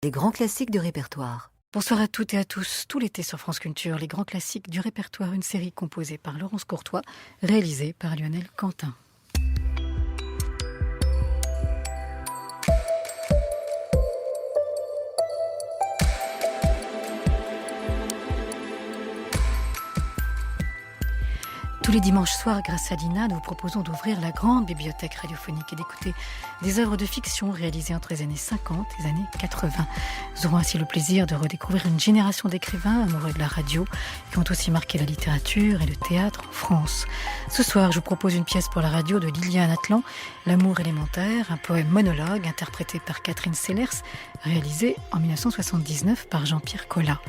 Des grands classiques de répertoire. Bonsoir à toutes et à tous. Tout l'été sur France Culture, les grands classiques du répertoire, une série composée par Laurence Courtois, réalisée par Lionel Quentin. Tous les dimanches soirs, grâce à Lina, nous vous proposons d'ouvrir la grande bibliothèque radiophonique et d'écouter des œuvres de fiction réalisées entre les années 50 et les années 80. Nous aurons ainsi le plaisir de redécouvrir une génération d'écrivains amoureux de la radio qui ont aussi marqué la littérature et le théâtre en France. Ce soir, je vous propose une pièce pour la radio de Liliane Atlan, L'amour élémentaire, un poème monologue interprété par Catherine Sellers, réalisé en 1979 par Jean-Pierre Collat.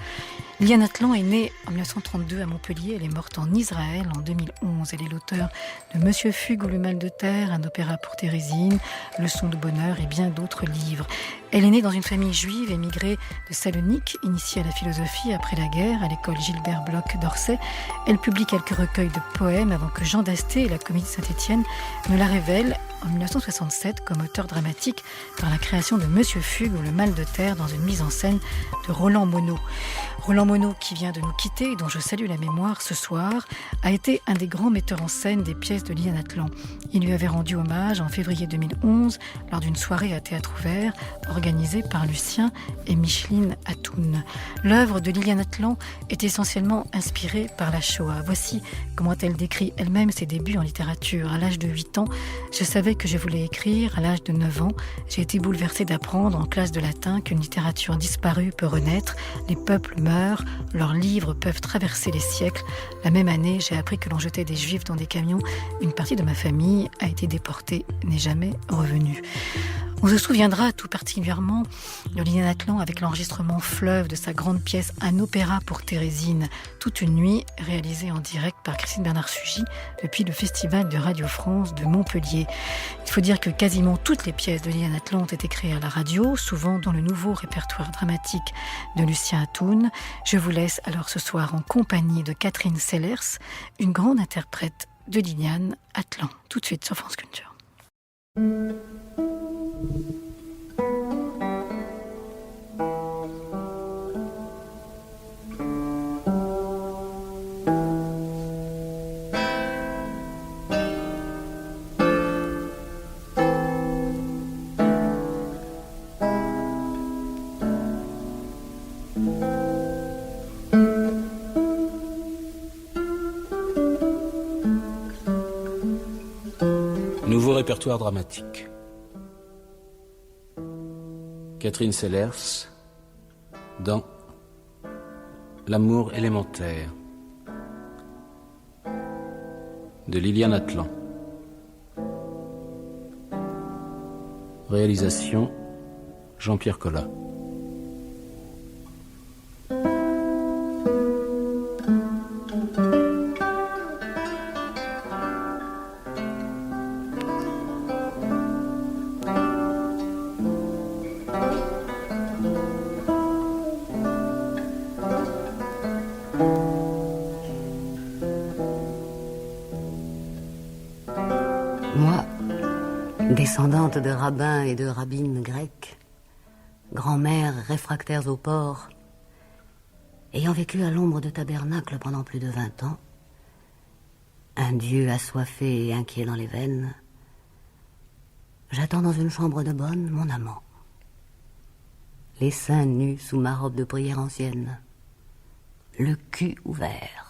Liliane Atlan est née en 1932 à Montpellier. Elle est morte en Israël en 2011. Elle est l'auteure de Monsieur Fugue ou le mal de terre, un opéra pour Thérésine, Leçon de bonheur et bien d'autres livres. Elle est née dans une famille juive émigrée de Salonique, initiée à la philosophie après la guerre à l'école Gilbert Bloch d'Orsay. Elle publie quelques recueils de poèmes avant que Jean d'Asté et la Comédie de Saint-Étienne ne la révèlent en 1967 comme auteur dramatique par la création de Monsieur Fugue ou le mal de terre dans une mise en scène de Roland Monod. Roland Monod, qui vient de nous quitter et dont je salue la mémoire ce soir, a été un des grands metteurs en scène des pièces de Liliane Atlan. Il lui avait rendu hommage en février 2011 lors d'une soirée à théâtre ouvert organisée par Lucien et Micheline Atoun. L'œuvre de Liliane Atlan est essentiellement inspirée par la Shoah. Voici comment elle décrit elle-même ses débuts en littérature. À l'âge de 8 ans, je savais que je voulais écrire. À l'âge de 9 ans, j'ai été bouleversée d'apprendre en classe de latin qu'une littérature disparue peut renaître. Les peuples meurent, leurs livres peuvent traverser les siècles. La même année, j'ai appris que l'on jetait des juifs dans des camions. Une partie de ma famille a été déportée, n'est jamais revenue. On se souviendra tout particulièrement de Liliane Atlan avec l'enregistrement fleuve de sa grande pièce Un opéra pour Thérésine, toute une nuit, réalisée en direct par Christine Bernard-Sugy depuis le Festival de Radio France de Montpellier. Il faut dire que quasiment toutes les pièces de Liliane Atlan ont été créées à la radio, souvent dans le nouveau répertoire dramatique de Lucien Atoun. Je vous laisse alors ce soir en compagnie de Catherine Sellers, une grande interprète de Liliane Atlan. Tout de suite sur France Culture. Nouveau répertoire dramatique. Catherine Sellers dans L'amour élémentaire de Liliane Atlan. Réalisation Jean-Pierre Collat. Moi, descendante de rabbins et de rabbines grecs, grand-mère réfractaires au port, ayant vécu à l'ombre de tabernacles pendant plus de 20 ans, un Dieu assoiffé et inquiet dans les veines, j'attends dans une chambre de bonne mon amant. Les seins nus sous ma robe de prière ancienne, le cul ouvert.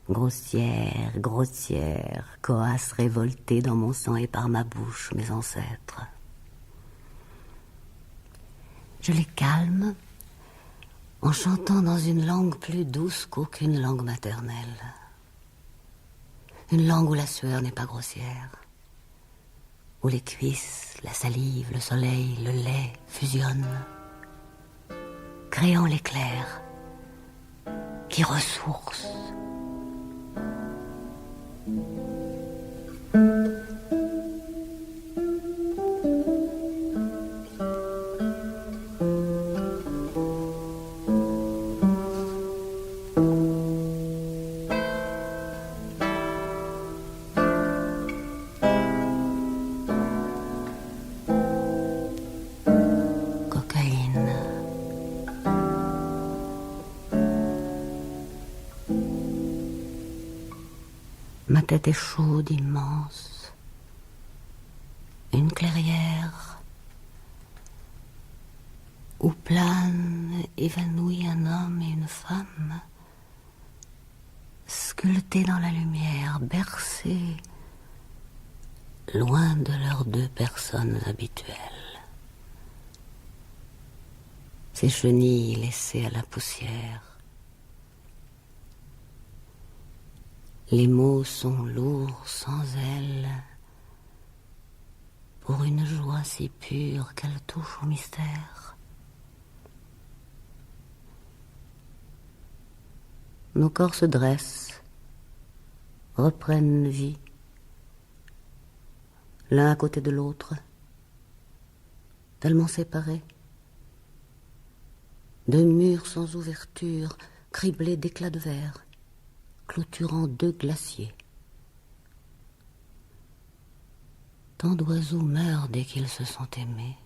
Grossière, grossière, coasse révoltée dans mon sang et par ma bouche, mes ancêtres. Je les calme en chantant dans une langue plus douce qu'aucune langue maternelle. Une langue où la sueur n'est pas grossière, où les cuisses, la salive, le soleil, le lait fusionnent, créant l'éclair qui ressource. Ma tête est chaude, immense. Une clairière où planent évanouis un homme et une femme, sculptés dans la lumière, bercés, loin de leurs deux personnes habituelles. Ces chenilles laissées à la poussière. Les mots sont lourds sans elles, pour une joie si pure qu'elle touche au mystère. Nos corps se dressent, reprennent vie, l'un à côté de l'autre, tellement séparés. Deux murs sans ouverture, criblés d'éclats de verre, clôturant deux glaciers. Tant d'oiseaux meurent dès qu'ils se sont aimés.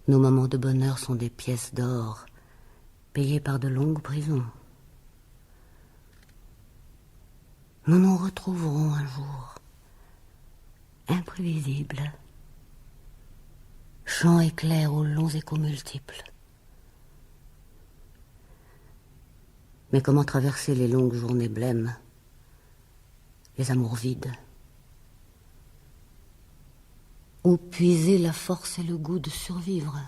Nos moments de bonheur sont des pièces d'or, payées par de longues prisons. Nous nous retrouverons un jour, imprévisibles, chants éclairs aux longs échos multiples. Mais comment traverser les longues journées blêmes, les amours vides? Où puiser la force et le goût de survivre?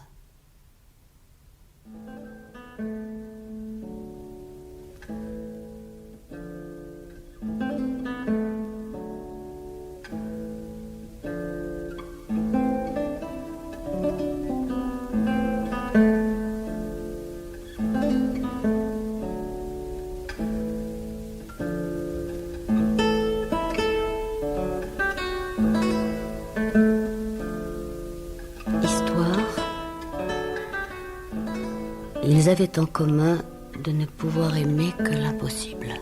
Ils avaient en commun de ne pouvoir aimer que l'impossible.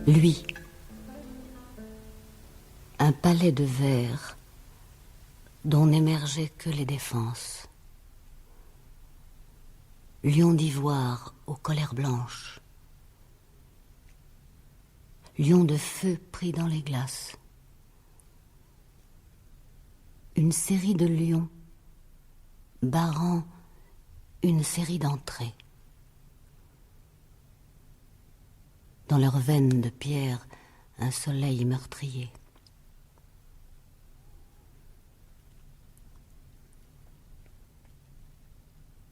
Lui, un palais de verre dont n'émergeaient que les défenses. Lion d'ivoire aux colères blanches. Lion de feu pris dans les glaces. Une série de lions barrant une série d'entrées. Dans leurs veines de pierre, un soleil meurtrier.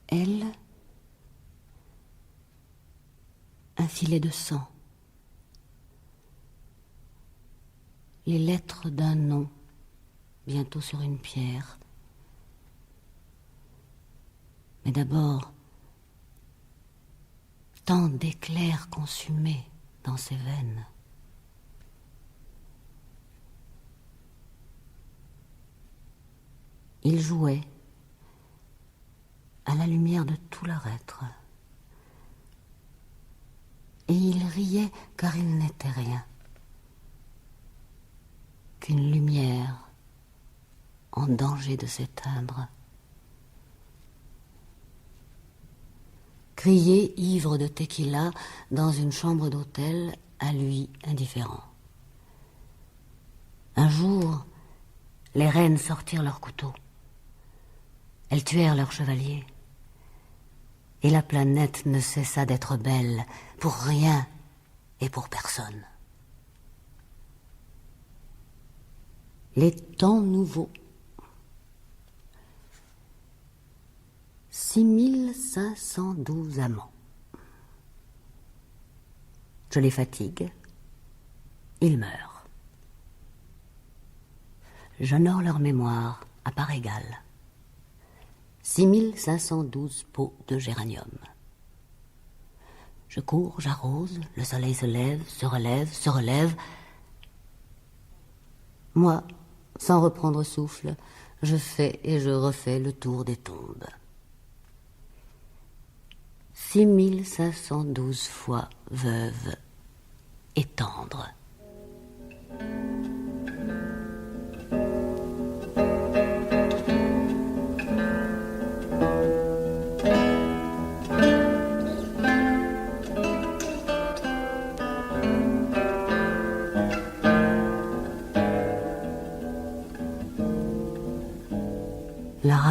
Elle, un filet de sang. Les lettres d'un nom, bientôt sur une pierre. Mais d'abord, tant d'éclairs consumés dans ses veines. Il jouait à la lumière de tout leur être. Et il riait car il n'était rien. Qu'une lumière en danger de s'éteindre. Crier, ivre de tequila, dans une chambre d'hôtel, à lui indifférent. Un jour, les reines sortirent leurs couteaux. Elles tuèrent leurs chevaliers. Et la planète ne cessa d'être belle, pour rien et pour personne. Les temps nouveaux. 6512 amants. Je les fatigue, ils meurent. J'honore leur mémoire à part égale. 6512 pots de géranium. Je cours, j'arrose, le soleil se lève, se relève, se relève. Moi, sans reprendre souffle, je fais et je refais le tour des tombes. 6512 fois veuve et tendre.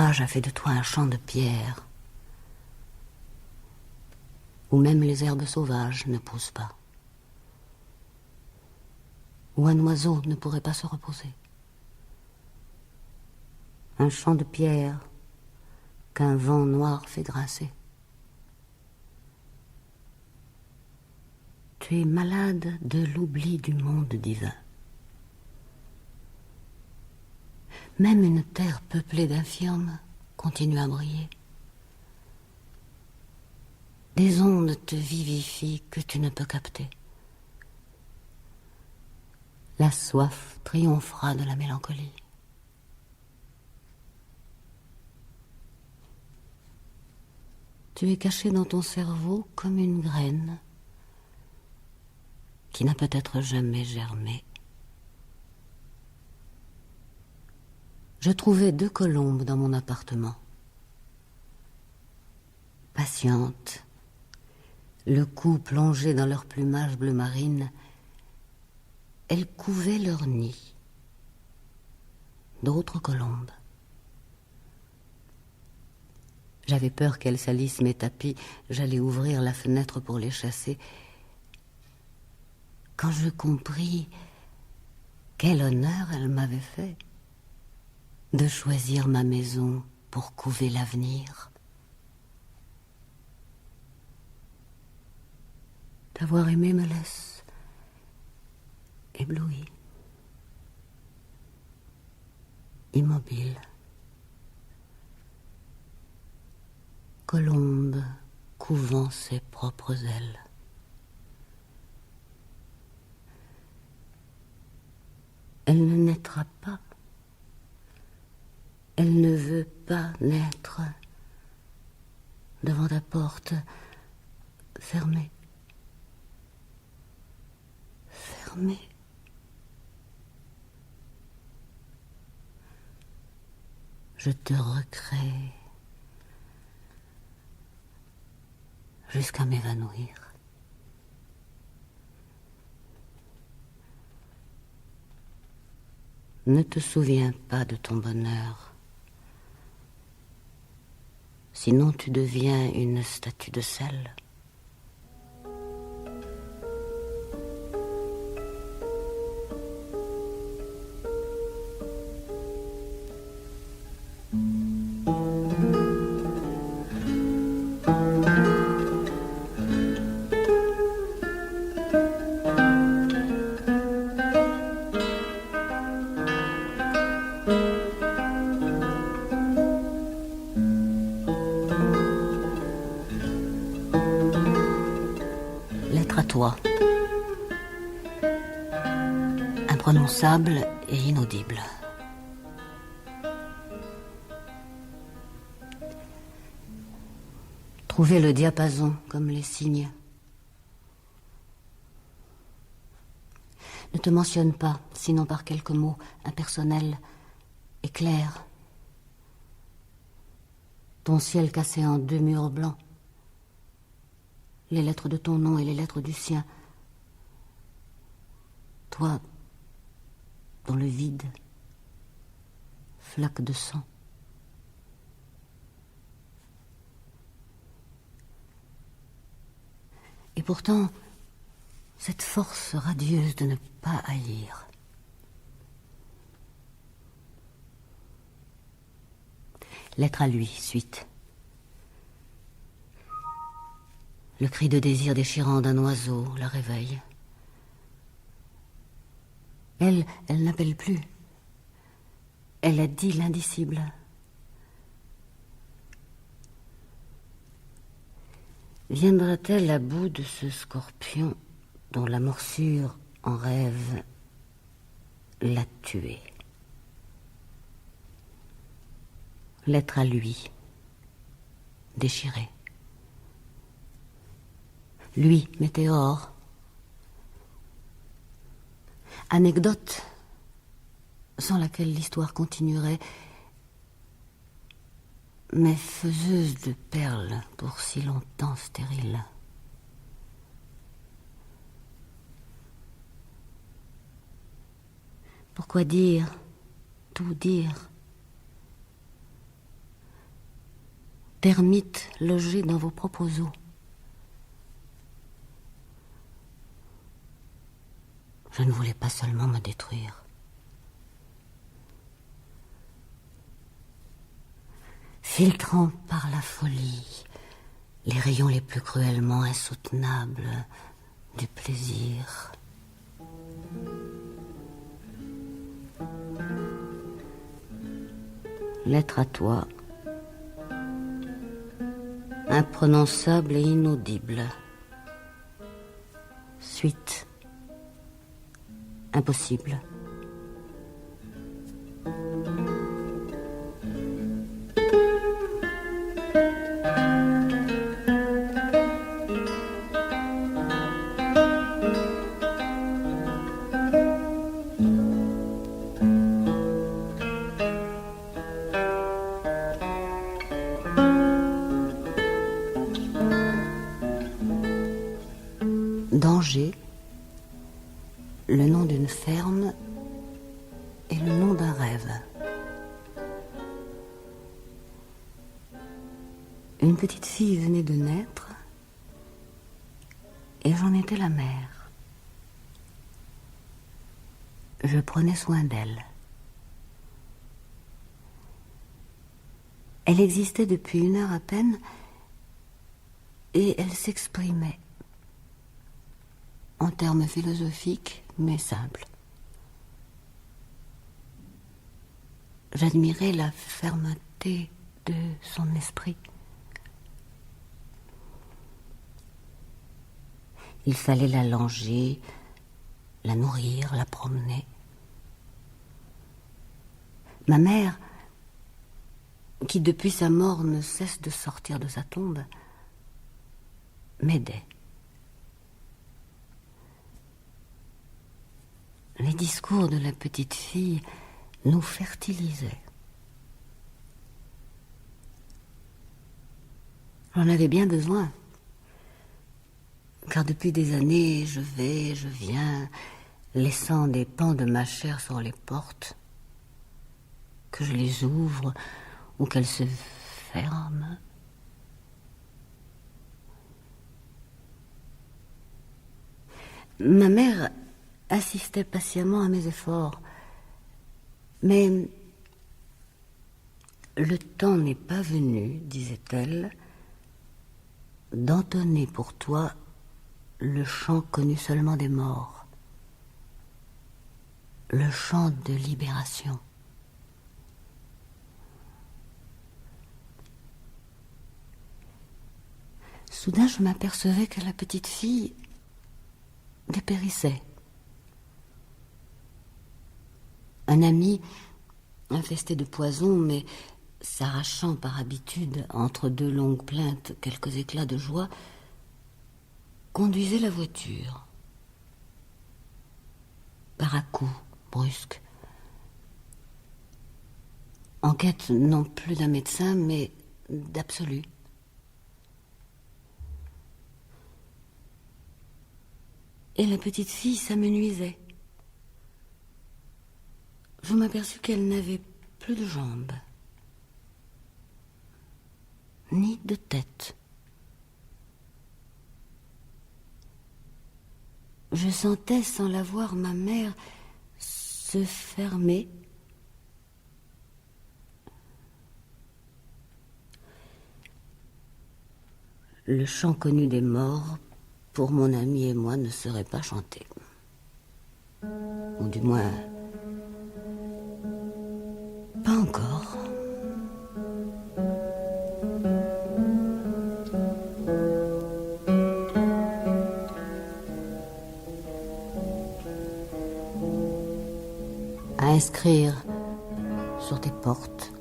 l'orage a fait de toi un champ de pierre, où même les herbes sauvages ne poussent pas, où un oiseau ne pourrait pas se reposer. Un champ de pierre qu'un vent noir fait grincer. Tu es malade de l'oubli du monde divin. Même une terre peuplée d'infirmes continue à briller. Des ondes te vivifient que tu ne peux capter. La soif triomphera de la mélancolie. Tu es caché dans ton cerveau comme une graine qui n'a peut-être jamais germé. Je trouvais 2 colombes dans mon appartement. Patientes, le cou plongé dans leur plumage bleu marine, elles couvaient leur nid. D'autres colombes. J'avais peur qu'elles salissent mes tapis, j'allais ouvrir la fenêtre pour les chasser. Quand je compris quel honneur elles m'avaient fait de choisir ma maison pour couver l'avenir. T'avoir aimé me laisse ébloui, immobile. Colombe couvant ses propres ailes. Elle ne naîtra pas. Elle ne veut pas naître devant ta porte fermée. Fermée. Je te recrée jusqu'à m'évanouir. Ne te souviens pas de ton bonheur, sinon tu deviens une statue de sel. Lettre à toi. Imprononçable et inaudible. Trouver le diapason comme les cygnes. Ne te mentionne pas, sinon par quelques mots impersonnels et clairs. Ton ciel cassé en 2 murs blancs. Les lettres de ton nom et les lettres du sien. Toi, dans le vide, flaque de sang. Et pourtant, cette force radieuse de ne pas haïr. Lettre à lui, suite. Le cri de désir déchirant d'un oiseau la réveille. Elle n'appelle plus. Elle a dit l'indicible. Viendra-t-elle à bout de ce scorpion dont la morsure en rêve l'a tué? Lettre à lui, déchirée. Lui, météore. Anecdote sans laquelle l'histoire continuerait, mais faiseuse de perles pour si longtemps stériles. Pourquoi dire, tout dire? termites logés dans vos propres eaux. Je ne voulais pas seulement me détruire. Filtrant par la folie les rayons les plus cruellement insoutenables du plaisir. Lettre à toi, imprononçable et inaudible. Suite, impossible. Danger, le nom d'une ferme et le nom d'un rêve. Une petite fille venait de naître et j'en étais la mère. Je prenais soin d'elle. Elle existait depuis 1 heure à peine et elle s'exprimait en termes philosophiques mais simples. J'admirais la fermeté de son esprit. Il fallait la langer, la nourrir, la promener. Ma mère, qui depuis sa mort ne cesse de sortir de sa tombe, m'aidait. Les discours de la petite fille nous fertilisaient. J'en avais bien besoin, car depuis des années, je vais, je viens, laissant des pans de ma chair sur les portes, que je les ouvre ou qu'elles se ferment. Ma mère assistait patiemment à mes efforts, mais le temps n'est pas venu, disait-elle, d'entonner pour toi le chant connu seulement des morts, le chant de libération. Soudain, je m'apercevais que la petite fille dépérissait. Un ami, infesté de poison, mais s'arrachant par habitude entre 2 longues plaintes quelques éclats de joie, conduisait la voiture. Par à-coups brusques. En quête non plus d'un médecin, mais d'absolu. Et la petite fille s'amenuisait. Je m'aperçus qu'elle n'avait plus de jambes, ni de tête. Je sentais, sans la voir, ma mère se fermer. Le chant connu des morts, pour mon ami et moi, ne serait pas chanté. Ou du moins, pas encore. À inscrire sur tes portes,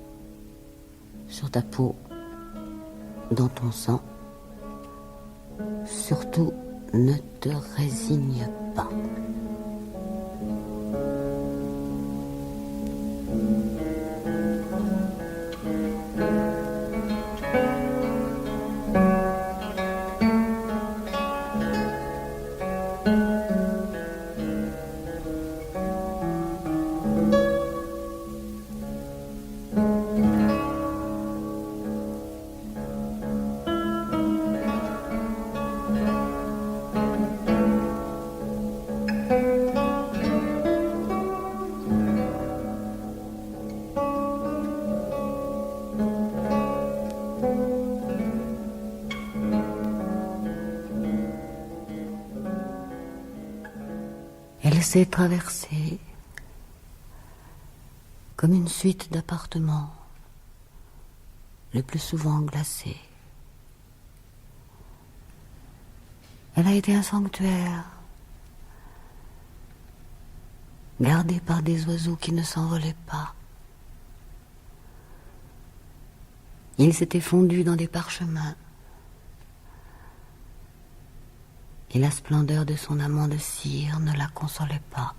sur ta peau, dans ton sang, surtout ne te résigne pas. s'est traversée comme une suite d'appartements, le plus souvent glacés. Elle a été un sanctuaire, gardé par des oiseaux qui ne s'envolaient pas. Ils s'étaient fondus dans des parchemins. Et la splendeur de son amant de cire ne la consolait pas.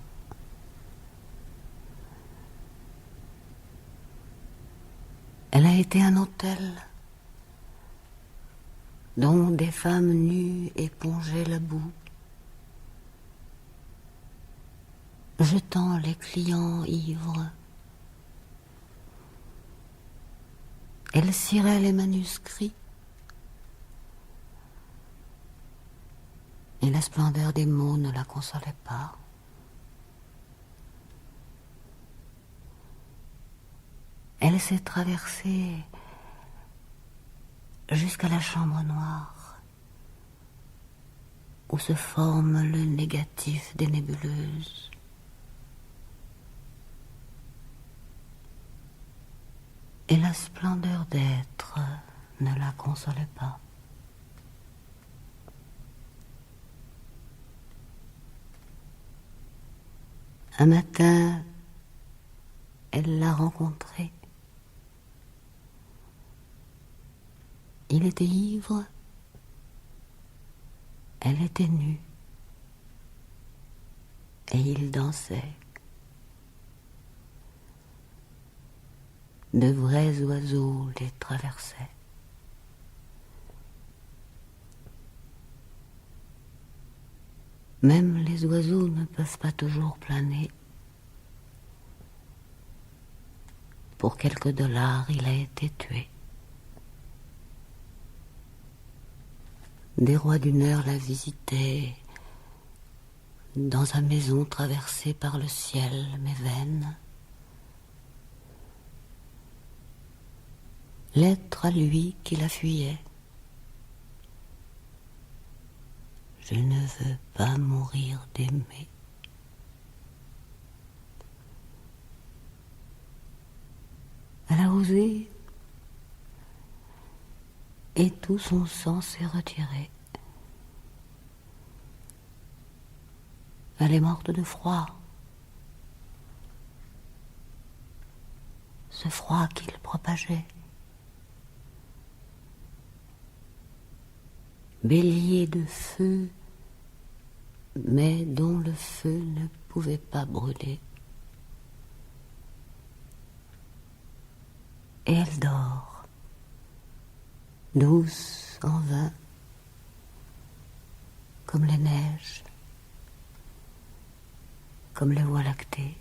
Elle a été un autel dont des femmes nues épongeaient la boue, jetant les clients ivres. Elle cirait les manuscrits, et la splendeur des mots ne la consolait pas. Elle s'est traversée jusqu'à la chambre noire, où se forme le négatif des nébuleuses. Et la splendeur d'être ne la consolait pas. Un matin, elle l'a rencontré. Il était ivre, elle était nue, et il dansait. De vrais oiseaux les traversaient. Même les oiseaux ne peuvent pas toujours planer. Pour quelques dollars, il a été tué. Des rois d'une heure la visitaient dans sa maison traversée par le ciel, mes veines. L'être à lui qui la fuyait. Je ne veux pas mourir d'aimer. Elle a osé, et tout son sang s'est retiré. Elle est morte de froid. Ce froid qu'il propageait. Bélier de feu, mais dont le feu ne pouvait pas brûler. Et elle dort, douce en vain, comme les neiges, comme les voies lactées.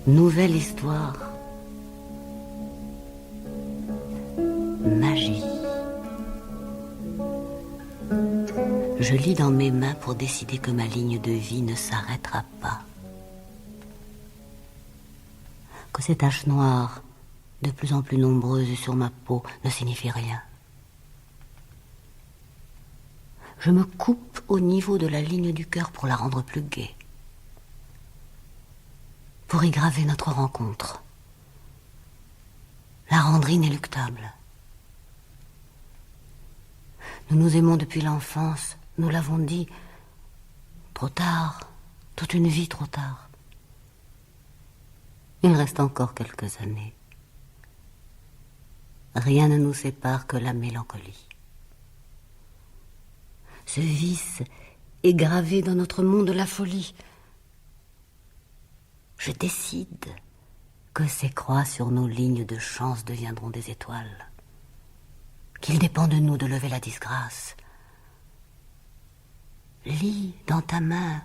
Nouvelle histoire. Magie. Je lis dans mes mains pour décider que ma ligne de vie ne s'arrêtera pas. Que ces taches noires, de plus en plus nombreuses sur ma peau, ne signifient rien. Je me coupe au niveau de la ligne du cœur pour la rendre plus gaie. Pour y graver notre rencontre. la rendre inéluctable. Nous nous aimons depuis l'enfance, nous l'avons dit, trop tard, toute une vie trop tard. Il reste encore quelques années. Rien ne nous sépare que la mélancolie. Ce vice est gravé dans notre monde la folie. Je décide que ces croix sur nos lignes de chance deviendront des étoiles, qu'il dépend de nous de lever la disgrâce. Lis dans ta main,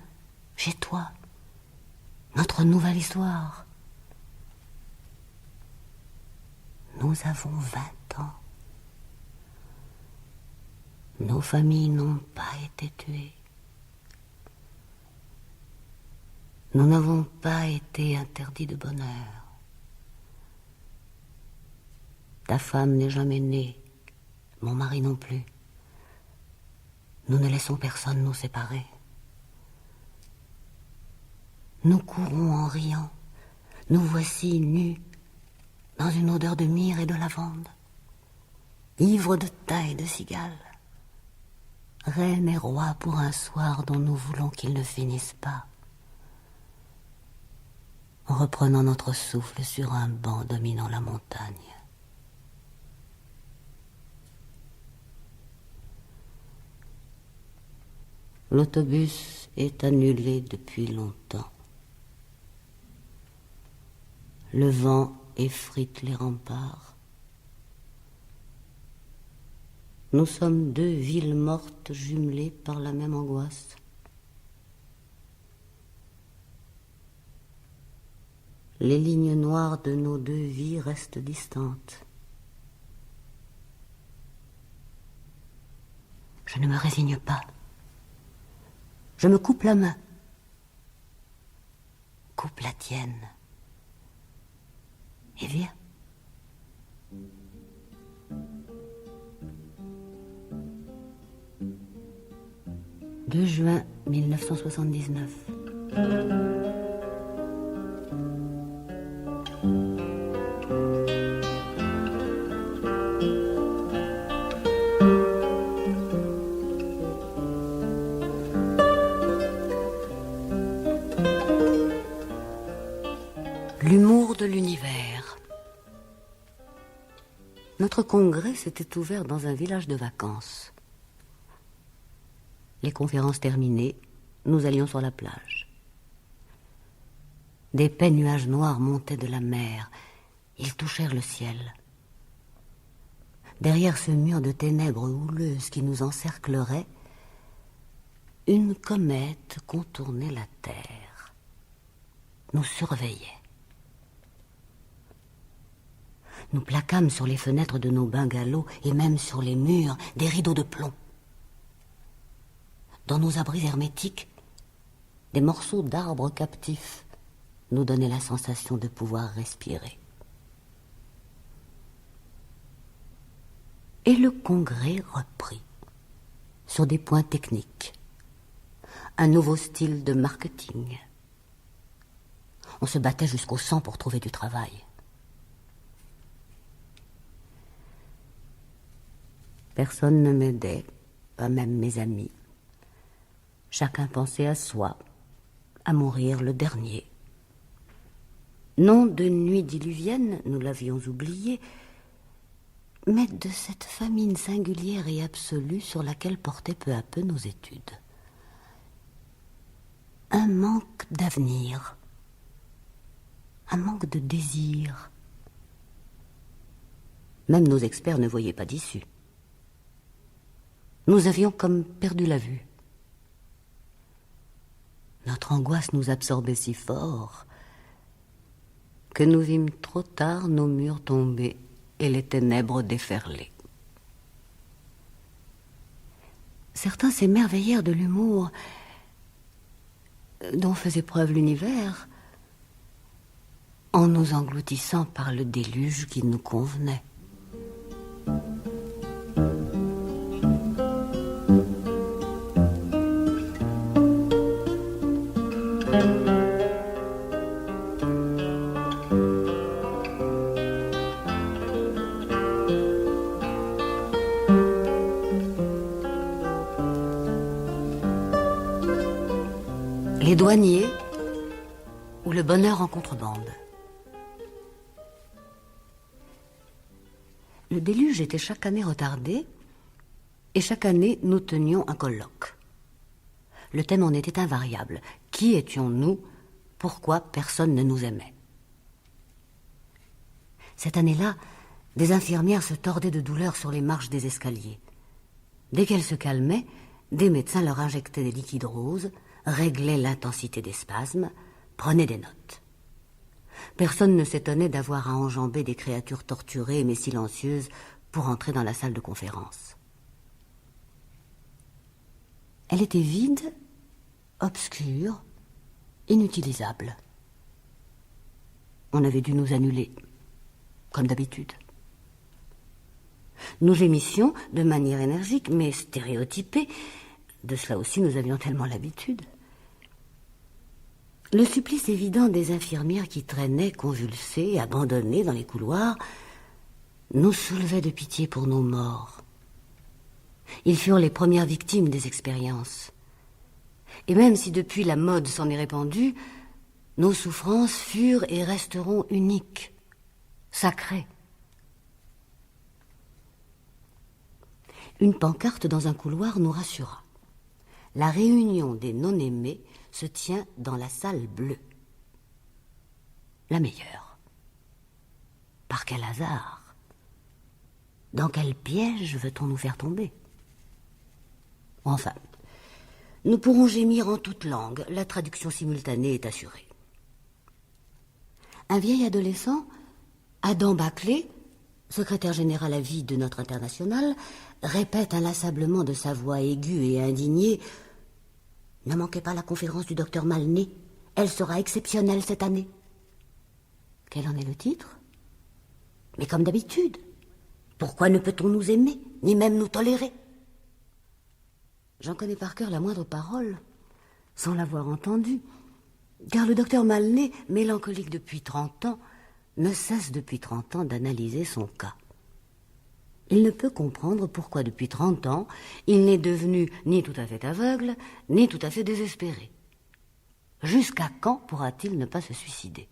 chez toi, notre nouvelle histoire. Nous avons 20 ans. Nos familles n'ont pas été tuées. Nous n'avons pas été interdits de bonheur. Ta femme n'est jamais née, mon mari non plus. Nous ne laissons personne nous séparer. Nous courons en riant. Nous voici nus dans une odeur de myrrhe et de lavande, ivres de thym et de cigales, reine et roi pour un soir dont nous voulons qu'il ne finisse pas, en reprenant notre souffle sur un banc dominant la montagne. L'autobus est annulé depuis longtemps. Le vent effrite les remparts. Nous sommes deux villes mortes jumelées par la même angoisse. Les lignes noires de nos deux vies restent distantes. Je ne me résigne pas. Je me coupe la main. Coupe la tienne. Et viens. « 2 juin 1979. L'humour de l'univers. Notre congrès s'était ouvert dans un village de vacances. Les conférences terminées, nous allions sur la plage. D'épais nuages noirs montaient de la mer. Ils touchèrent le ciel. Derrière ce mur de ténèbres houleuses qui nous encerclerait, une comète contournait la terre, nous surveillait. Nous plaquâmes sur les fenêtres de nos bungalows et même sur les murs des rideaux de plomb. Dans nos abris hermétiques, des morceaux d'arbres captifs nous donnaient la sensation de pouvoir respirer. Et le congrès reprit, sur des points techniques, un nouveau style de marketing. On se battait jusqu'au sang pour trouver du travail. Personne ne m'aidait, pas même mes amis. Chacun pensait à soi, à mourir le dernier. Non de nuit diluvienne, nous l'avions oublié, mais de cette famine singulière et absolue sur laquelle portaient peu à peu nos études. Un manque d'avenir, un manque de désir. Même nos experts ne voyaient pas d'issue. Nous avions comme perdu la vue. Notre angoisse nous absorbait si fort que nous vîmes trop tard nos murs tomber et les ténèbres déferler. Certains s'émerveillèrent de l'humour dont faisait preuve l'univers en nous engloutissant par le déluge qui nous convenait. Les douaniers ou le bonheur en contrebande. Le déluge était chaque année retardé et chaque année nous tenions un colloque. Le thème en était invariable. Qui étions-nous? Pourquoi personne ne nous aimait? Cette année-là, des infirmières se tordaient de douleur sur les marches des escaliers. Dès qu'elles se calmaient, des médecins leur injectaient des liquides roses, réglaient l'intensité des spasmes, prenaient des notes. Personne ne s'étonnait d'avoir à enjamber des créatures torturées mais silencieuses pour entrer dans la salle de conférence. Elle était vide, obscure, inutilisable. On avait dû nous annuler, comme d'habitude. Nous gémissions de manière énergique, mais stéréotypée. De cela aussi, nous avions tellement l'habitude. Le supplice évident des infirmières qui traînaient, convulsées, abandonnées dans les couloirs, nous soulevait de pitié pour nos morts. Ils furent les premières victimes des expériences. Et même si depuis la mode s'en est répandue, nos souffrances furent et resteront uniques, sacrées. Une pancarte dans un couloir nous rassura. La réunion des non-aimés se tient dans la salle bleue. La meilleure. Par quel hasard? Dans quel piège veut-on nous faire tomber? Enfin, nous pourrons gémir en toute langue. La traduction simultanée est assurée. Un vieil adolescent, Adam Baclay, secrétaire général à vie de notre internationale, répète inlassablement de sa voix aiguë et indignée: « Ne manquez pas la conférence du docteur Malné. Elle sera exceptionnelle cette année. » Quel en est le titre? Mais comme d'habitude, pourquoi ne peut-on nous aimer, ni même nous tolérer? J'en connais par cœur la moindre parole, sans l'avoir entendue, car le docteur Malné, mélancolique depuis 30 ans, ne cesse depuis 30 ans d'analyser son cas. Il ne peut comprendre pourquoi depuis 30 ans, il n'est devenu ni tout à fait aveugle, ni tout à fait désespéré. Jusqu'à quand pourra-t-il ne pas se suicider?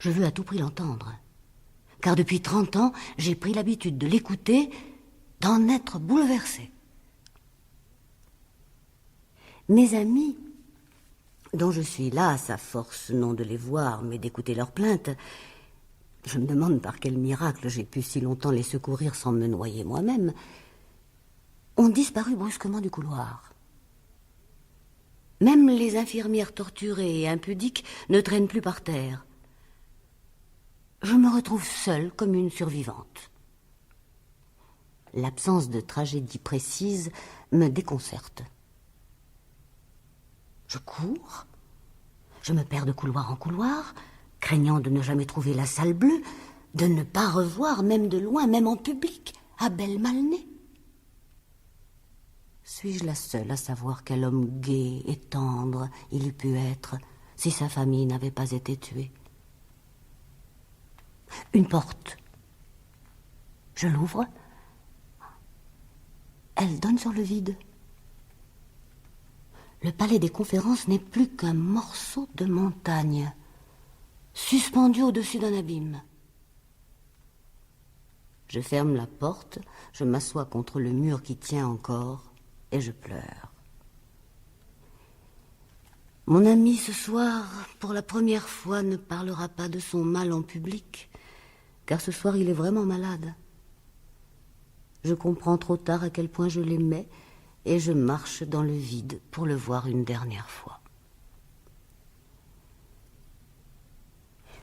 Je veux à tout prix l'entendre, car depuis 30 ans, j'ai pris l'habitude de l'écouter, d'en être bouleversé. Mes amis, dont je suis las à force non de les voir, mais d'écouter leurs plaintes, je me demande par quel miracle j'ai pu si longtemps les secourir sans me noyer moi-même, ont disparu brusquement du couloir. Même les infirmières torturées et impudiques ne traînent plus par terre. Je me retrouve seule comme une survivante. L'absence de tragédie précise me déconcerte. Je cours, je me perds de couloir en couloir, craignant de ne jamais trouver la salle bleue, de ne pas revoir, même de loin, même en public, Abel Malné. Suis-je la seule à savoir quel homme gai et tendre il eût pu être si sa famille n'avait pas été tuée? Une porte. Je l'ouvre. Elle donne sur le vide. Le palais des conférences n'est plus qu'un morceau de montagne, suspendu au-dessus d'un abîme. Je ferme la porte, je m'assois contre le mur qui tient encore, et je pleure. Mon ami ce soir, pour la première fois, ne parlera pas de son mal en public, car ce soir il est vraiment malade. Je comprends trop tard à quel point je l'aimais, et je marche dans le vide pour le voir une dernière fois.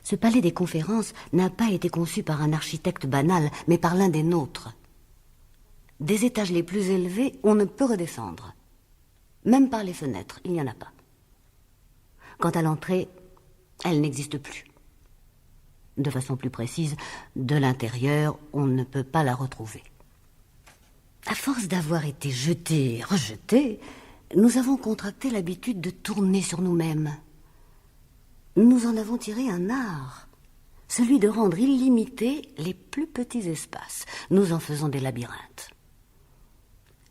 Ce palais des conférences n'a pas été conçu par un architecte banal, mais par l'un des nôtres. Des étages les plus élevés, on ne peut redescendre. Même par les fenêtres, il n'y en a pas. Quant à l'entrée, elle n'existe plus. De façon plus précise, de l'intérieur, on ne peut pas la retrouver. À force d'avoir été jetés et rejetés, nous avons contracté l'habitude de tourner sur nous-mêmes. Nous en avons tiré un art, celui de rendre illimités les plus petits espaces. Nous en faisons des labyrinthes.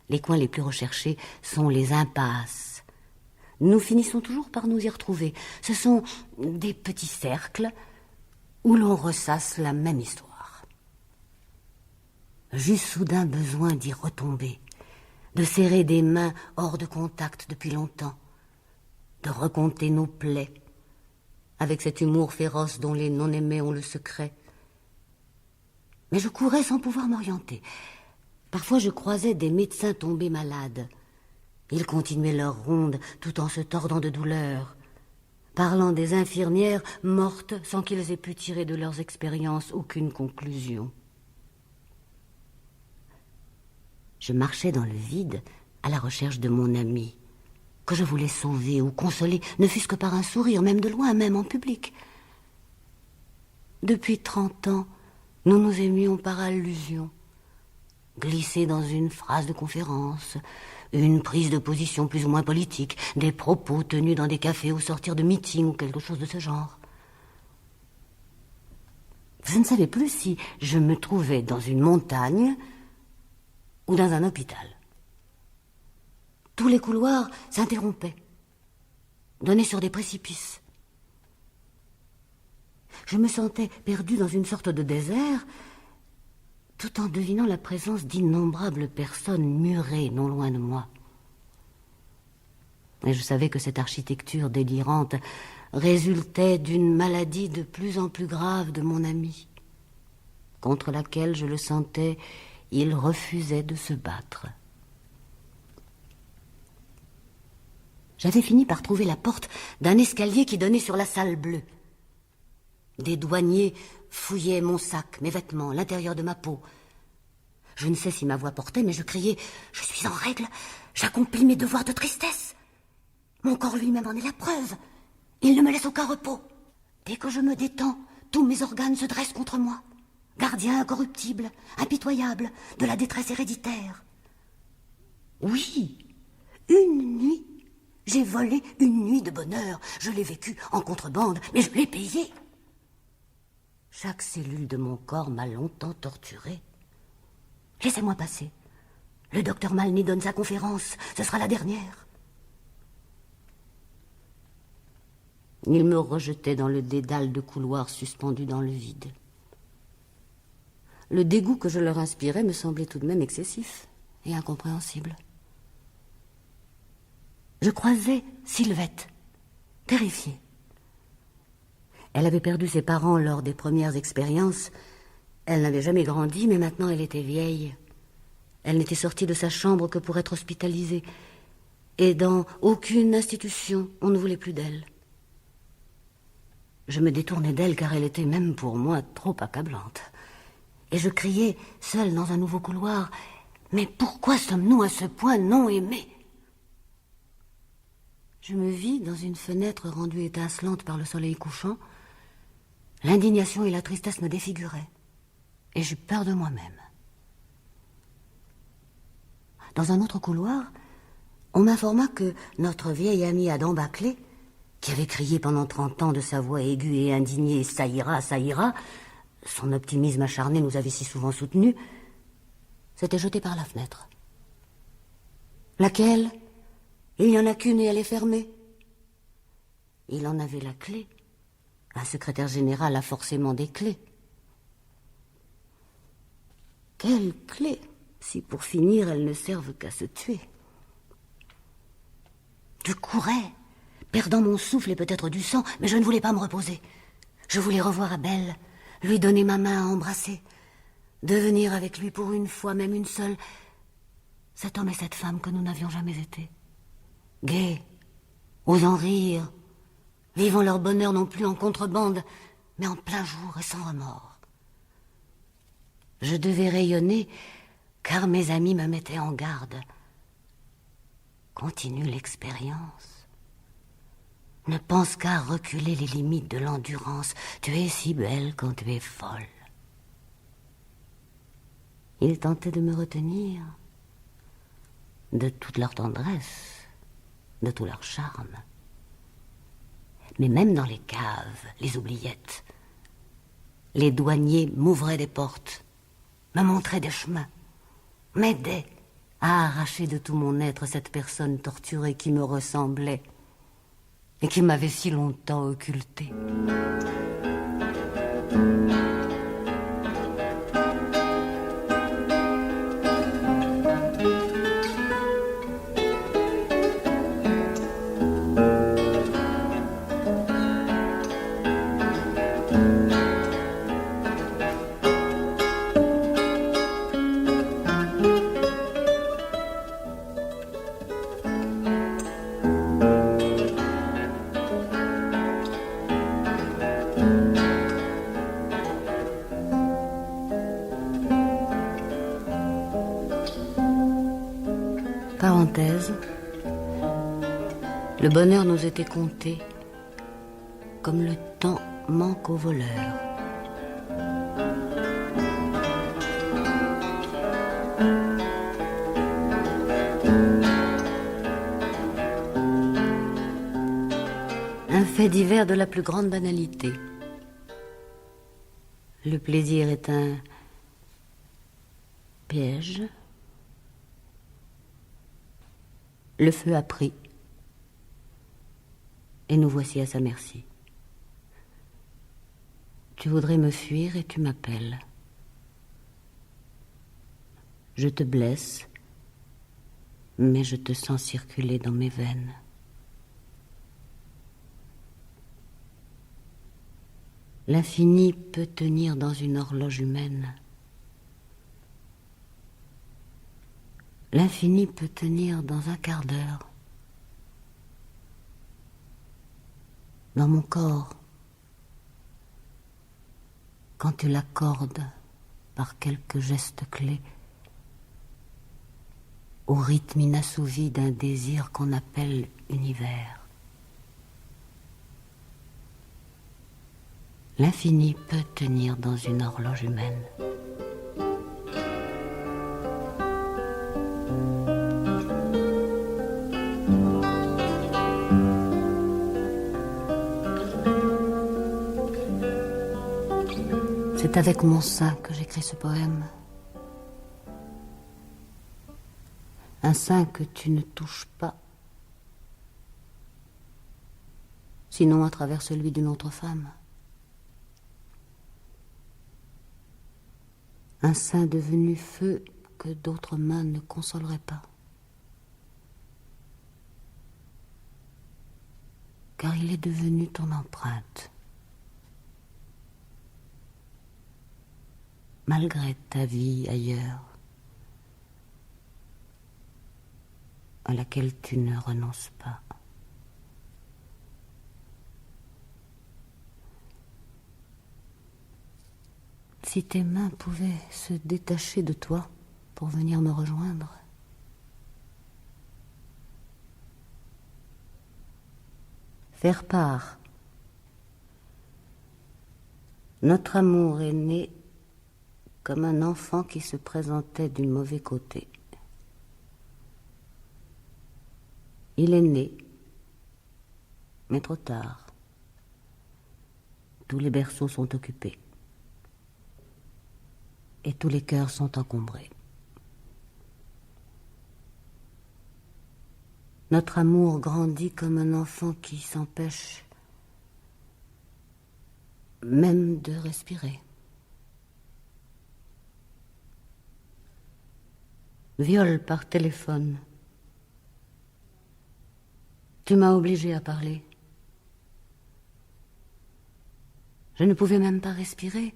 Les coins les plus recherchés sont les impasses, nous finissons toujours par nous y retrouver. Ce sont des petits cercles où l'on ressasse la même histoire. J'eus soudain besoin d'y retomber, de serrer des mains hors de contact depuis longtemps, de raconter nos plaies, avec cet humour féroce dont les non-aimés ont le secret. Mais je courais sans pouvoir m'orienter. Parfois je croisais des médecins tombés malades. Ils continuaient leur ronde tout en se tordant de douleur, parlant des infirmières mortes sans qu'ils aient pu tirer de leurs expériences aucune conclusion. Je marchais dans le vide à la recherche de mon ami, que je voulais sauver ou consoler, ne fût-ce que par un sourire, même de loin, même en public. Depuis 30 ans, nous nous aimions par allusion, glissés dans une phrase de conférence, une prise de position plus ou moins politique, des propos tenus dans des cafés au sortir de meetings ou quelque chose de ce genre. Je ne savais plus si je me trouvais dans une montagne ou dans un hôpital. Tous les couloirs s'interrompaient, donnaient sur des précipices. Je me sentais perdue dans une sorte de désert, tout en devinant la présence d'innombrables personnes murées non loin de moi. Et je savais que cette architecture délirante résultait d'une maladie de plus en plus grave de mon ami, contre laquelle, je le sentais, il refusait de se battre. J'avais fini par trouver la porte d'un escalier qui donnait sur la salle bleue. Des douaniers fouillaient mon sac, mes vêtements, l'intérieur de ma peau. Je ne sais si ma voix portait, mais je criais « Je suis en règle, j'accomplis mes devoirs de tristesse. Mon corps lui-même en est la preuve. Il ne me laisse aucun repos. Dès que je me détends, tous mes organes se dressent contre moi. Gardien incorruptible, impitoyable, de la détresse héréditaire. Oui, une nuit. J'ai volé une nuit de bonheur. Je l'ai vécue en contrebande, mais je l'ai payée. Chaque cellule de mon corps m'a longtemps torturée. Laissez-moi passer. Le docteur Malny donne sa conférence. Ce sera la dernière. Il me rejetait dans le dédale de couloirs suspendus dans le vide. Le dégoût que je leur inspirais me semblait tout de même excessif et incompréhensible. Je croisais Sylvette, terrifiée. Elle avait perdu ses parents lors des premières expériences. Elle n'avait jamais grandi, mais maintenant elle était vieille. Elle n'était sortie de sa chambre que pour être hospitalisée. Et dans aucune institution, on ne voulait plus d'elle. Je me détournais d'elle car elle était même pour moi trop accablante. Et je criais, seule dans un nouveau couloir, « Mais pourquoi sommes-nous à ce point non aimés ?» Je me vis dans une fenêtre rendue étincelante par le soleil couchant. L'indignation et la tristesse me défiguraient, et j'eus peur de moi-même. Dans un autre couloir, on m'informa que notre vieil ami Adam Baclay, qui avait crié pendant 30 ans de sa voix aiguë et indignée « Ça ira, ça ira », son optimisme acharné nous avait si souvent soutenus, s'était jeté par la fenêtre. Laquelle ? Il n'y en a qu'une et elle est fermée. Il en avait la clé. Un secrétaire général a forcément des clés. Quelle clé, si pour finir elles ne servent qu'à se tuer. Je courais, perdant mon souffle et peut-être du sang, mais je ne voulais pas me reposer. Je voulais revoir Abel, lui donner ma main à embrasser, devenir avec lui pour une fois, même une seule, cet homme et cette femme que nous n'avions jamais été. Gais, osant rire, vivant leur bonheur non plus en contrebande, mais en plein jour et sans remords. Je devais rayonner, car mes amis me mettaient en garde. Continue l'expérience. Ne pense qu'à reculer les limites de l'endurance. Tu es si belle quand tu es folle. Ils tentaient de me retenir de toute leur tendresse, de tout leur charme. Mais même dans les caves, les oubliettes, les douaniers m'ouvraient des portes, me montraient des chemins, m'aidaient à arracher de tout mon être cette personne torturée qui me ressemblait et qui m'avait si longtemps occulté. Parenthèse. Le bonheur nous était compté comme le temps manque aux voleurs. Un fait divers de la plus grande banalité. Le plaisir est un piège. Le feu a pris, et nous voici à sa merci. Tu voudrais me fuir et tu m'appelles. Je te blesse, mais je te sens circuler dans mes veines. L'infini peut tenir dans une horloge humaine. L'infini peut tenir dans un quart d'heure. Dans mon corps, quand tu l'accordes par quelques gestes clés, au rythme inassouvi d'un désir qu'on appelle univers. L'infini peut tenir dans une horloge humaine. C'est avec mon sein que j'écris ce poème. Un sein que tu ne touches pas, sinon à travers celui d'une autre femme. Un sein devenu feu que d'autres mains ne consoleraient pas. Car il est devenu ton empreinte. Malgré ta vie ailleurs, à laquelle tu ne renonces pas. Si tes mains pouvaient se détacher de toi pour venir me rejoindre, faire part. Notre amour est né comme un enfant qui se présentait du mauvais côté. Il est né, mais trop tard. Tous les berceaux sont occupés. Et tous les cœurs sont encombrés. Notre amour grandit comme un enfant qui s'empêche même de respirer. Viol par téléphone. Tu m'as obligé à parler. Je ne pouvais même pas respirer.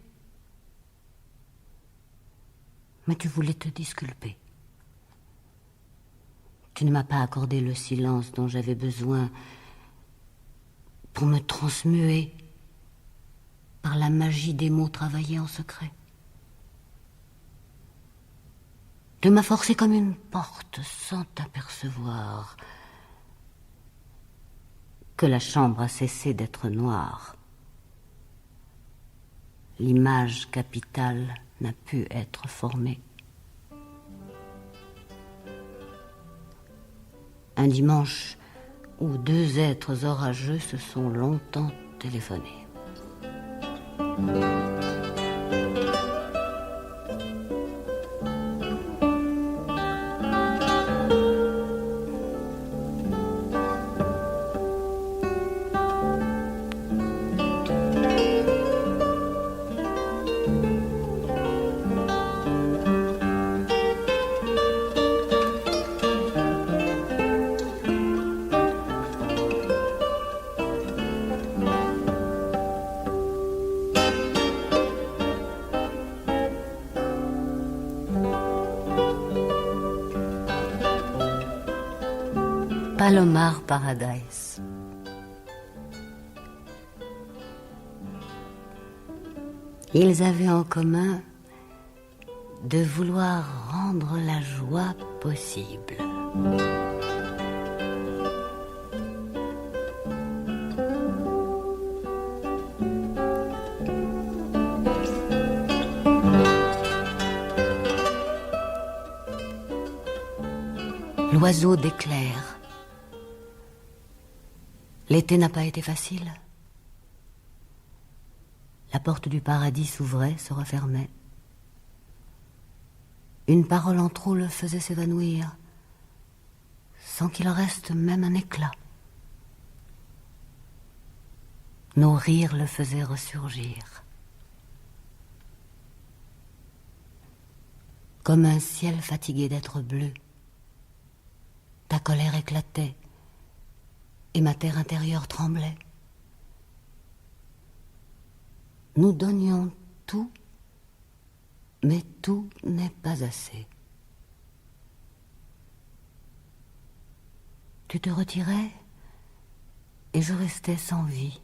Mais tu voulais te disculper. Tu ne m'as pas accordé le silence dont j'avais besoin pour me transmuer par la magie des mots travaillés en secret. Tu m'as forcé comme une porte sans t'apercevoir que la chambre a cessé d'être noire. L'image capitale n'a pu être formée. Un dimanche où deux êtres orageux se sont longtemps téléphonés. Palomar Paradise. Ils avaient en commun de vouloir rendre la joie possible. L'oiseau d'éclair. L'été n'a pas été facile. La porte du paradis s'ouvrait, se refermait. Une parole en trop le faisait s'évanouir, sans qu'il reste même un éclat. Nos rires le faisaient ressurgir. Comme un ciel fatigué d'être bleu, ta colère éclatait et ma terre intérieure tremblait. Nous donnions tout, mais tout n'est pas assez. Tu te retirais et je restais sans vie.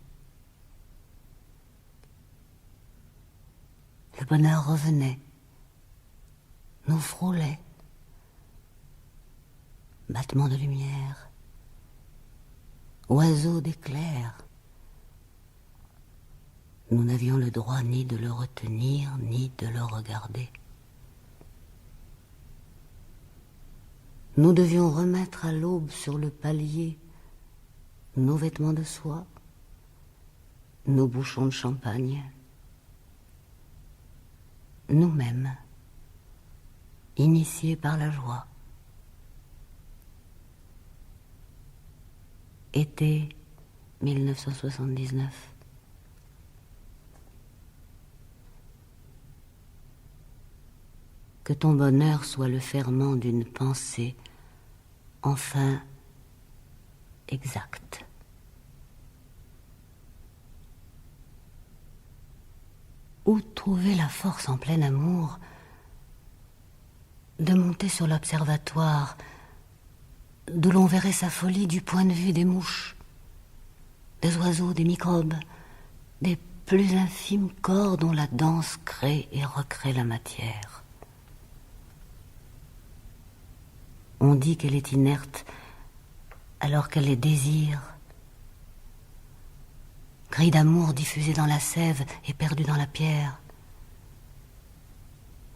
Le bonheur revenait, nous frôlait. Battement de lumière, oiseau d'éclair. Nous n'avions le droit ni de le retenir, ni de le regarder. Nous devions remettre à l'aube sur le palier nos vêtements de soie, nos bouchons de champagne, nous-mêmes, initiés par la joie. Été 1979. Que ton bonheur soit le ferment d'une pensée enfin exacte. Où trouver la force en plein amour de monter sur l'observatoire d'où l'on verrait sa folie du point de vue des mouches, des oiseaux, des microbes, des plus infimes corps dont la danse crée et recrée la matière. On dit qu'elle est inerte alors qu'elle les désire. Cris d'amour diffusés dans la sève et perdus dans la pierre.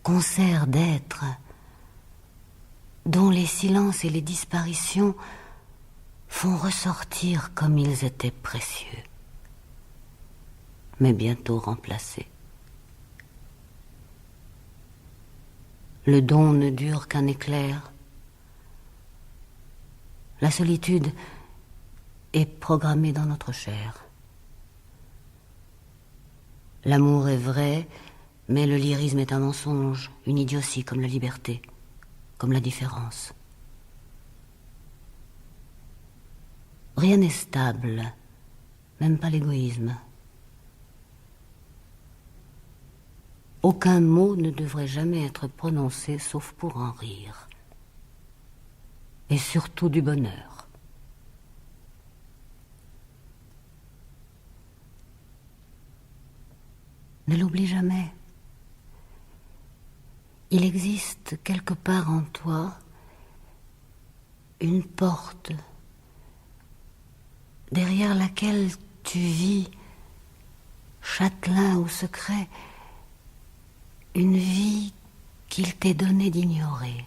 Concert d'êtres dont les silences et les disparitions font ressortir comme ils étaient précieux, mais bientôt remplacés. Le don ne dure qu'un éclair. La solitude est programmée dans notre chair. L'amour est vrai, mais le lyrisme est un mensonge, une idiotie comme la liberté, comme la différence. Rien n'est stable, même pas l'égoïsme. Aucun mot ne devrait jamais être prononcé sauf pour en rire. Et surtout du bonheur. Ne l'oublie jamais. Il existe quelque part en toi une porte derrière laquelle tu vis, châtelain ou secret, une vie qu'il t'est donné d'ignorer,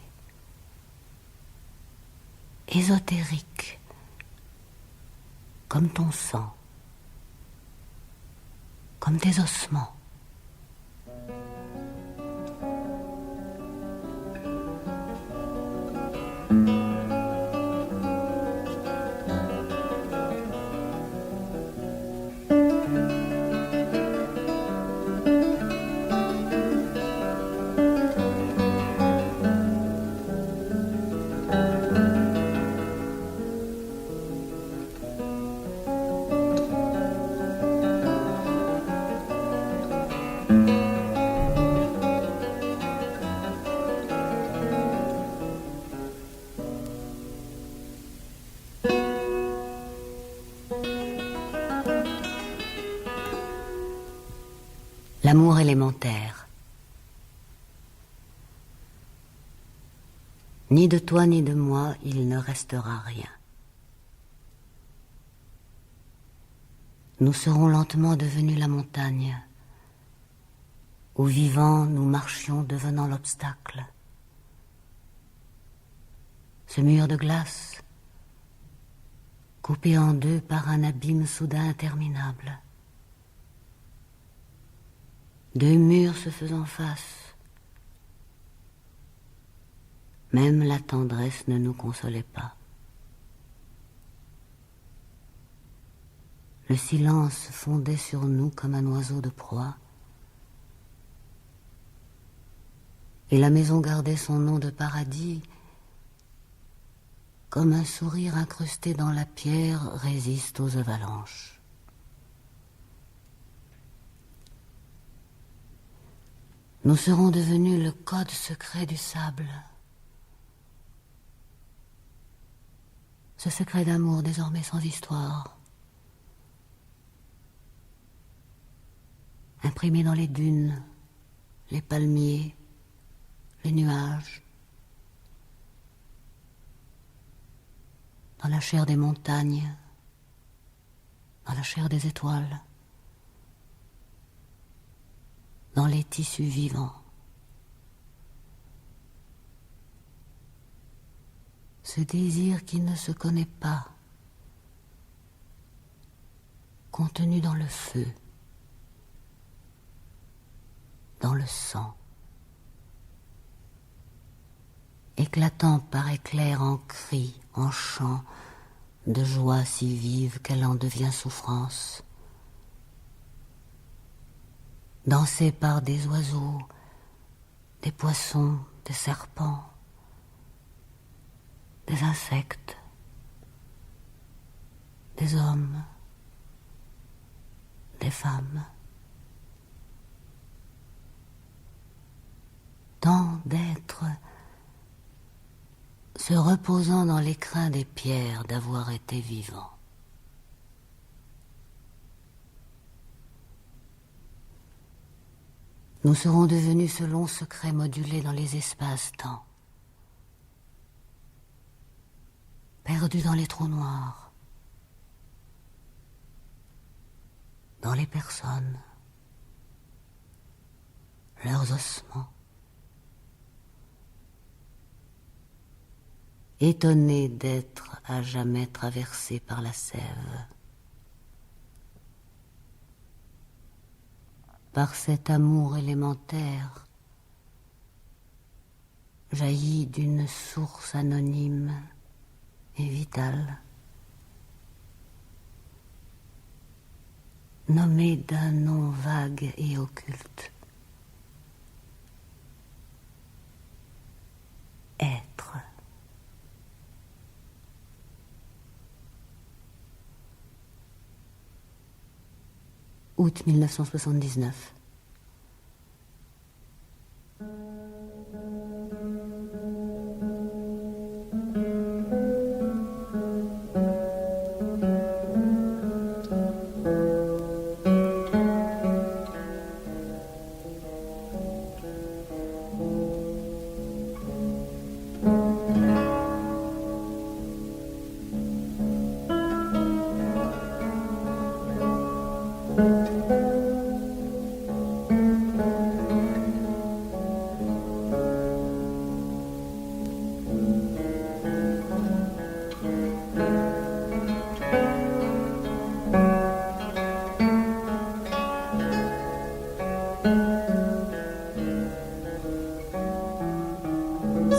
ésotérique, comme ton sang, comme tes ossements. L'amour élémentaire. Ni de toi ni de moi, il ne restera rien. Nous serons lentement devenus la montagne, où vivants nous marchions devenant l'obstacle. Ce mur de glace, coupé en deux par un abîme soudain interminable. Deux murs se faisant face. Même la tendresse ne nous consolait pas. Le silence fondait sur nous comme un oiseau de proie. Et la maison gardait son nom de paradis, comme un sourire incrusté dans la pierre résiste aux avalanches. Nous serons devenus le code secret du sable. Ce secret d'amour désormais sans histoire. Imprimé dans les dunes, les palmiers, les nuages, dans la chair des montagnes, dans la chair des étoiles, dans les tissus vivants. Ce désir qui ne se connaît pas, contenu dans le feu, dans le sang, éclatant par éclairs en cris, en chants, de joie si vive qu'elle en devient souffrance. Dansé par des oiseaux, des poissons, des serpents, des insectes, des hommes, des femmes. Tant d'êtres se reposant dans l'écrin des pierres d'avoir été vivants. Nous serons devenus ce long secret modulé dans les espaces-temps, perdus dans les trous noirs, dans les personnes, leurs ossements, étonnés d'être à jamais traversés par la sève, par cet amour élémentaire, jailli d'une source anonyme et vitale, nommé d'un nom vague et occulte. Être. Août 1979.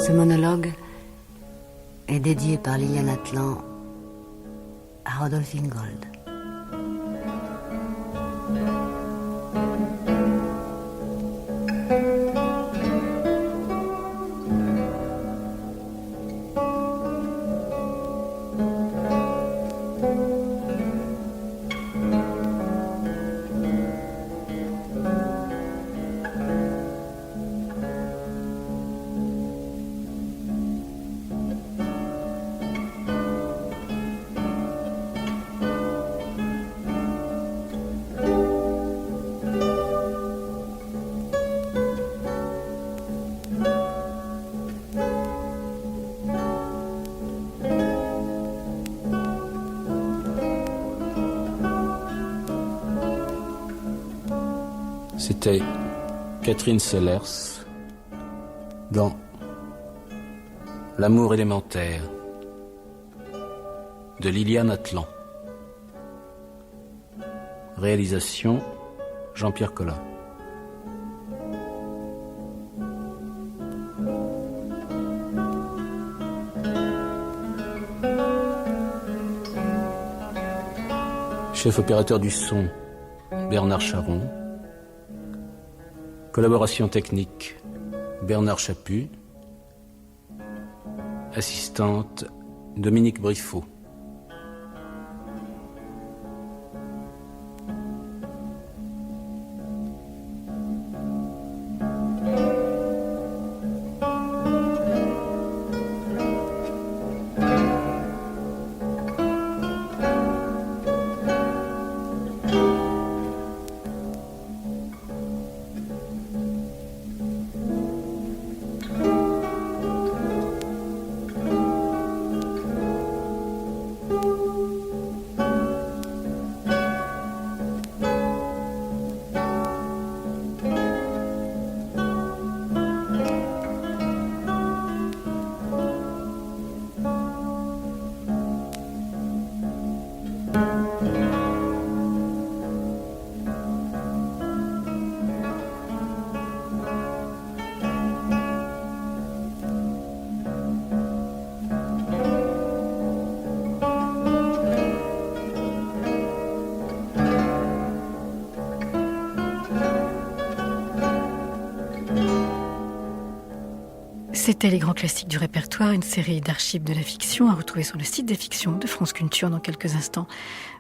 Ce monologue est dédié par Liliane Atlan à Rodolphe Ingold. C'était Catherine Sellers dans L'amour élémentaire de Liliane Atlan. Réalisation Jean-Pierre Collat. Chef opérateur du son, Bernard Charon. Collaboration technique, Bernard Chaput. Assistante, Dominique Briffaut. C'était les grands classiques du répertoire, une série d'archives de la fiction à retrouver sur le site des fictions de France Culture dans quelques instants.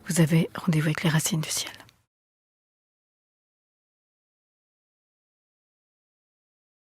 Vous avez rendez-vous avec les racines du ciel.